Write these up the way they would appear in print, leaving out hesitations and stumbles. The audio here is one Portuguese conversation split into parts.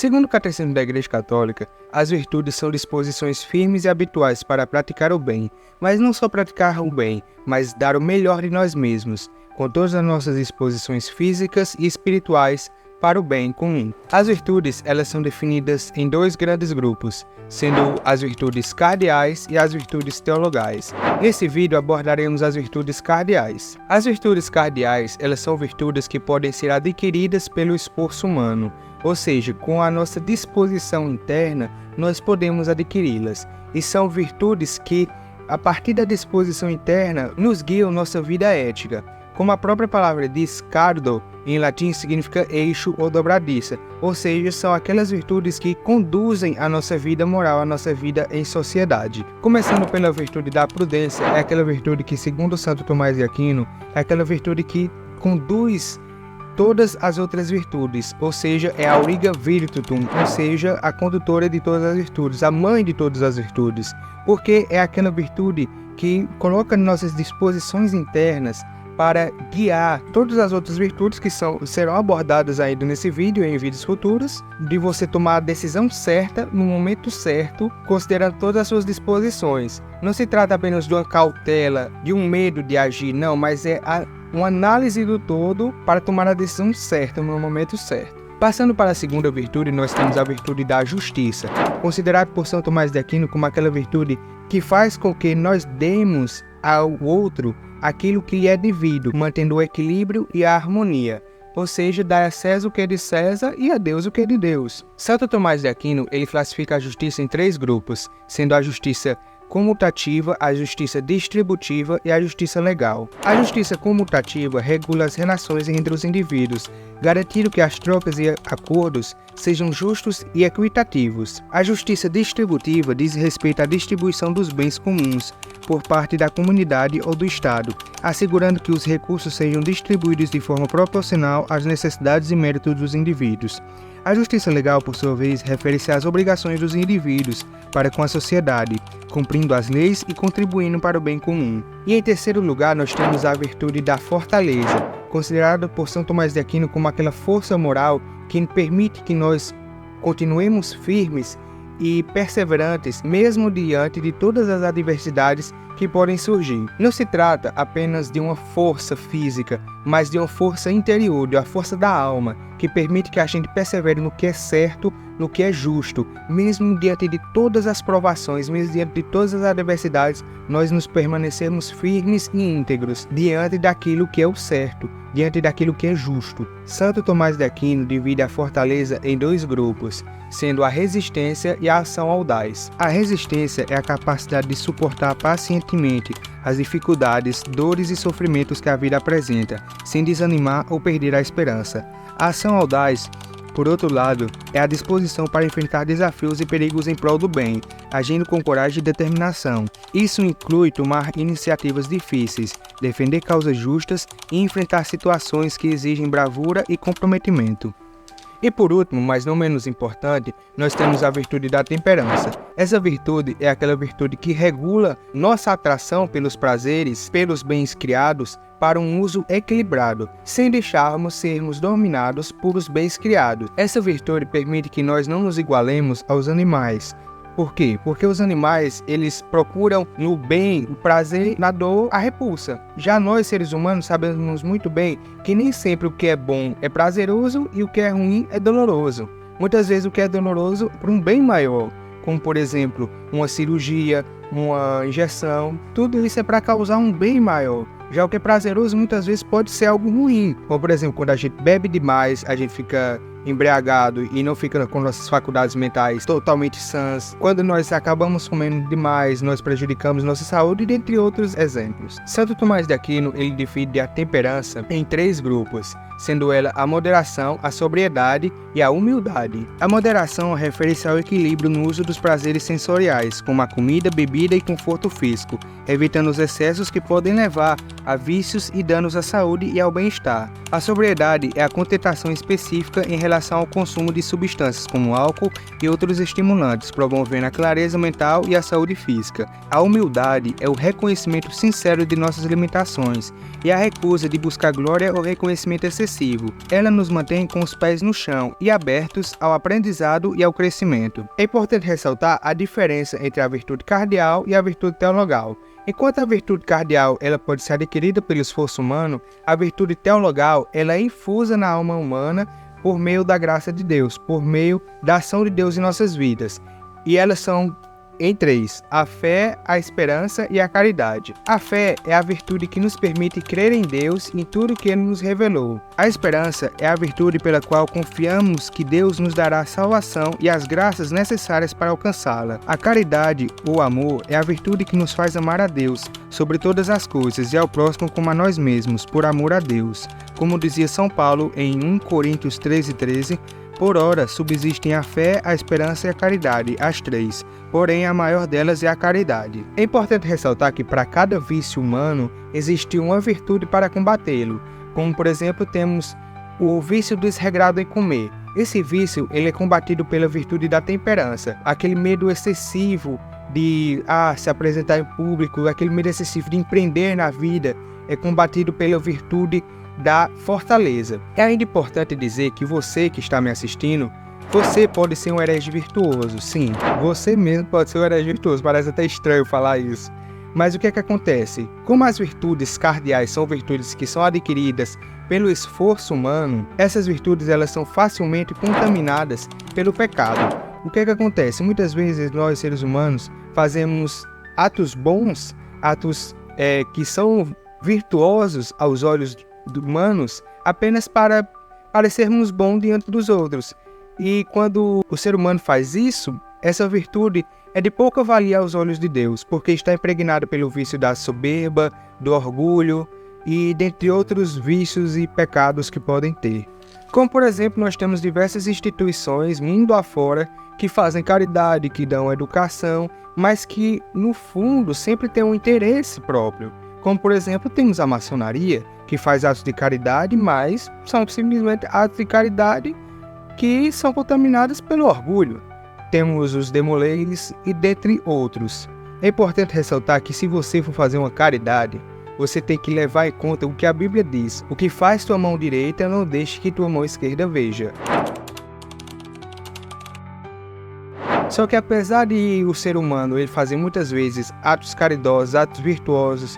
Segundo o Catecismo da Igreja Católica, as virtudes são disposições firmes e habituais para praticar o bem, mas não só praticar o bem, mas dar o melhor de nós mesmos, com todas as nossas disposições físicas e espirituais para o bem comum. As virtudes, elas são definidas em dois grandes grupos, sendo as virtudes cardeais e as virtudes teologais. Nesse vídeo abordaremos as virtudes cardeais. As virtudes cardeais, elas são virtudes que podem ser adquiridas pelo esforço humano, ou seja, com a nossa disposição interna, nós podemos adquiri-las. E são virtudes que, a partir da disposição interna, nos guiam nossa vida ética. Como a própria palavra diz, cardo, em latim significa eixo ou dobradiça, ou seja, são aquelas virtudes que conduzem a nossa vida moral, a nossa vida em sociedade. Começando pela virtude da prudência, é aquela virtude que, segundo Santo Tomás de Aquino, é aquela virtude que conduz todas as outras virtudes, ou seja, é a auriga virtutum, ou seja, a condutora de todas as virtudes, a mãe de todas as virtudes, porque é aquela virtude que coloca nossas disposições internas para guiar todas as outras virtudes que serão abordadas ainda nesse vídeo e em vídeos futuros, de você tomar a decisão certa, no momento certo, considerando todas as suas disposições. Não se trata apenas de uma cautela, de um medo de agir, não, mas é uma análise do todo para tomar a decisão certa, no momento certo. Passando para a segunda virtude, nós temos a virtude da justiça, considerado por São Tomás de Aquino como aquela virtude que faz com que nós demos ao outro aquilo que lhe é devido, mantendo o equilíbrio e a harmonia, ou seja, dar a César o que é de César e a Deus o que é de Deus. Santo Tomás de Aquino, ele classifica a justiça em três grupos, sendo a justiça comutativa, a justiça distributiva e a justiça legal. A justiça comutativa regula as relações entre os indivíduos, garantindo que as trocas e acordos sejam justos e equitativos. A justiça distributiva diz respeito à distribuição dos bens comuns por parte da comunidade ou do Estado, assegurando que os recursos sejam distribuídos de forma proporcional às necessidades e méritos dos indivíduos. A justiça legal, por sua vez, refere-se às obrigações dos indivíduos para com a sociedade, cumprindo as leis e contribuindo para o bem comum. E em terceiro lugar, nós temos a virtude da fortaleza, considerada por São Tomás de Aquino como aquela força moral que permite que nós continuemos firmes e perseverantes, mesmo diante de todas as adversidades que podem surgir. Não se trata apenas de uma força física, mas de uma força interior, de uma força da alma, que permite que a gente persevere no que é certo, no que é justo, mesmo diante de todas as provações, mesmo diante de todas as adversidades, nós nos permanecemos firmes e íntegros diante daquilo que é o certo, diante daquilo que é justo. Santo Tomás de Aquino divide a fortaleza em dois grupos, sendo a resistência e a ação audaz. A resistência é a capacidade de suportar pacientemente as dificuldades, dores e sofrimentos que a vida apresenta, sem desanimar ou perder a esperança. A ação audaz, por outro lado, é a disposição para enfrentar desafios e perigos em prol do bem, agindo com coragem e determinação. Isso inclui tomar iniciativas difíceis, defender causas justas e enfrentar situações que exigem bravura e comprometimento. E por último, mas não menos importante, nós temos a virtude da temperança. Essa virtude é aquela virtude que regula nossa atração pelos prazeres, pelos bens criados, para um uso equilibrado, sem deixarmos sermos dominados por os bens criados. Essa virtude permite que nós não nos igualemos aos animais. Por quê? Porque os animais, eles procuram no bem o prazer, na dor a repulsa. Já nós, seres humanos, sabemos muito bem que nem sempre o que é bom é prazeroso e o que é ruim é doloroso. Muitas vezes o que é doloroso é por um bem maior, como por exemplo, uma cirurgia, uma injeção, tudo isso é para causar um bem maior. Já o que é prazeroso muitas vezes pode ser algo ruim, como por exemplo, quando a gente bebe demais, a gente fica embriagado e não fica com nossas faculdades mentais totalmente sãs. Quando nós acabamos comendo demais, nós prejudicamos nossa saúde, dentre outros exemplos. Santo Tomás de Aquino, ele divide a temperança em três grupos, sendo ela a moderação, a sobriedade e a humildade. A moderação refere-se ao equilíbrio no uso dos prazeres sensoriais, como a comida, bebida e conforto físico, evitando os excessos que podem levar a vícios e danos à saúde e ao bem-estar. A sobriedade é a contentação específica em relação ao consumo de substâncias como álcool e outros estimulantes, promovendo a clareza mental e a saúde física. A humildade é o reconhecimento sincero de nossas limitações e a recusa de buscar glória ou reconhecimento excessivo excessivo. Ela nos mantém com os pés no chão e abertos ao aprendizado e ao crescimento. É importante ressaltar a diferença entre a virtude cardeal e a virtude teologal. Enquanto a virtude cardeal ela pode ser adquirida pelo esforço humano, a virtude teologal ela é infusa na alma humana por meio da graça de Deus, por meio da ação de Deus em nossas vidas. E elas são em três: a fé, a esperança e a caridade. A fé é a virtude que nos permite crer em Deus e em tudo que Ele nos revelou. A esperança é a virtude pela qual confiamos que Deus nos dará a salvação e as graças necessárias para alcançá-la. A caridade, ou amor, é a virtude que nos faz amar a Deus sobre todas as coisas e ao próximo como a nós mesmos, por amor a Deus. Como dizia São Paulo em 1 Coríntios 13:13, por ora, subsistem a fé, a esperança e a caridade, as três, porém a maior delas é a caridade. É importante ressaltar que para cada vício humano existe uma virtude para combatê-lo, como por exemplo temos o vício desregrado em comer. Esse vício ele é combatido pela virtude da temperança, aquele medo excessivo de se apresentar em público, aquele medo excessivo de empreender na vida, é combatido pela virtude da fortaleza. É ainda importante dizer que você que está me assistindo, você pode ser um herege virtuoso. Sim, você mesmo pode ser um herege virtuoso. Parece até estranho falar isso. Mas o que é que acontece? Como as virtudes cardeais são virtudes que são adquiridas pelo esforço humano, essas virtudes elas são facilmente contaminadas pelo pecado. O que é que acontece? Muitas vezes nós, seres humanos, fazemos atos bons, atos que são virtuosos aos olhos humanos apenas para parecermos bons diante dos outros. E quando o ser humano faz isso, essa virtude é de pouca valia aos olhos de Deus, porque está impregnada pelo vício da soberba, do orgulho e dentre outros vícios e pecados que podem ter. Como por exemplo, nós temos diversas instituições mundo afora que fazem caridade, que dão educação, mas que no fundo sempre têm um interesse próprio. Como por exemplo, temos a maçonaria, que faz atos de caridade, mas são simplesmente atos de caridade que são contaminados pelo orgulho. Temos os demoleires e dentre outros. É importante ressaltar que se você for fazer uma caridade, você tem que levar em conta o que a Bíblia diz. O que faz tua mão direita, não deixe que tua mão esquerda veja. Só que apesar de o ser humano ele fazer muitas vezes atos caridosos, atos virtuosos,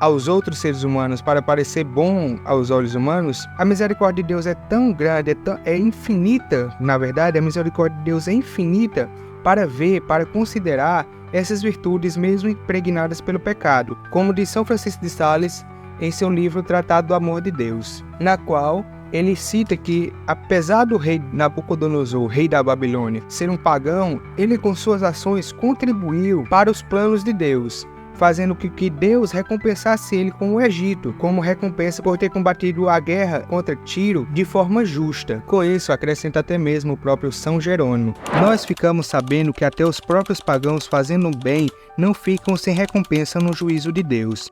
aos outros seres humanos para parecer bom aos olhos humanos, a misericórdia de Deus é tão grande, é infinita, na verdade, a misericórdia de Deus é infinita para ver, para considerar essas virtudes mesmo impregnadas pelo pecado, como diz São Francisco de Sales em seu livro Tratado do Amor de Deus, na qual ele cita que, apesar do rei Nabucodonosor, rei da Babilônia, ser um pagão, ele com suas ações contribuiu para os planos de Deus, fazendo que Deus recompensasse ele com o Egito, como recompensa por ter combatido a guerra contra Tiro de forma justa. Com isso, acrescenta até mesmo o próprio São Jerônimo. Nós ficamos sabendo que até os próprios pagãos fazendo bem não ficam sem recompensa no juízo de Deus.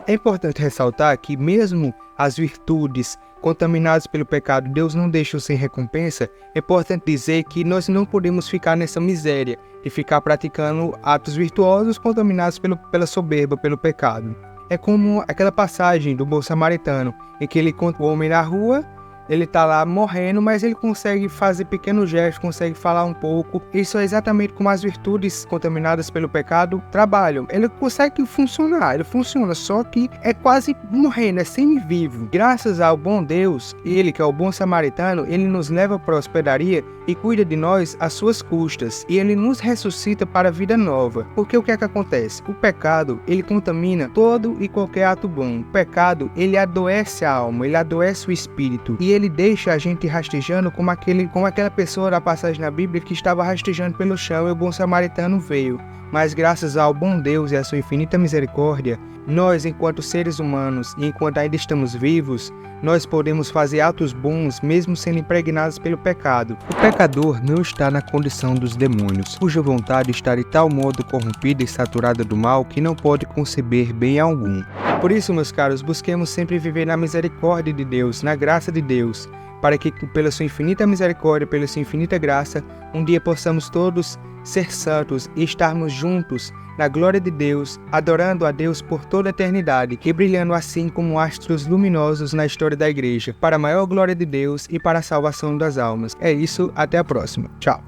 É importante ressaltar que mesmo as virtudes contaminadas pelo pecado, Deus não deixa sem recompensa. É importante dizer que nós não podemos ficar nessa miséria de ficar praticando atos virtuosos contaminados pela soberba, pelo pecado. É como aquela passagem do bom samaritano, em que ele encontra o homem na rua, ele está lá morrendo, mas ele consegue fazer pequenos gestos, consegue falar um pouco. Isso é exatamente como as virtudes contaminadas pelo pecado trabalham. Ele consegue funcionar, ele funciona, só que é quase morrendo, é semi-vivo. Graças ao bom Deus, ele que é o bom samaritano, ele nos leva para a hospedaria e cuida de nós às suas custas. E ele nos ressuscita para a vida nova. Porque o que é que acontece? O pecado, ele contamina todo e qualquer ato bom. O pecado, ele adoece a alma, ele adoece o espírito. E ele deixa a gente rastejando como aquela pessoa da passagem na Bíblia que estava rastejando pelo chão e o bom samaritano veio. Mas graças ao bom Deus e à sua infinita misericórdia, nós, enquanto seres humanos e enquanto ainda estamos vivos, nós podemos fazer atos bons mesmo sendo impregnados pelo pecado. O pecador não está na condição dos demônios, cuja vontade está de tal modo corrompida e saturada do mal que não pode conceber bem algum. Por isso, meus caros, busquemos sempre viver na misericórdia de Deus, na graça de Deus, para que, pela sua infinita misericórdia, pela sua infinita graça, um dia possamos todos ser santos e estarmos juntos na glória de Deus, adorando a Deus por toda a eternidade e brilhando assim como astros luminosos na história da igreja, para a maior glória de Deus e para a salvação das almas. É isso, até a próxima. Tchau.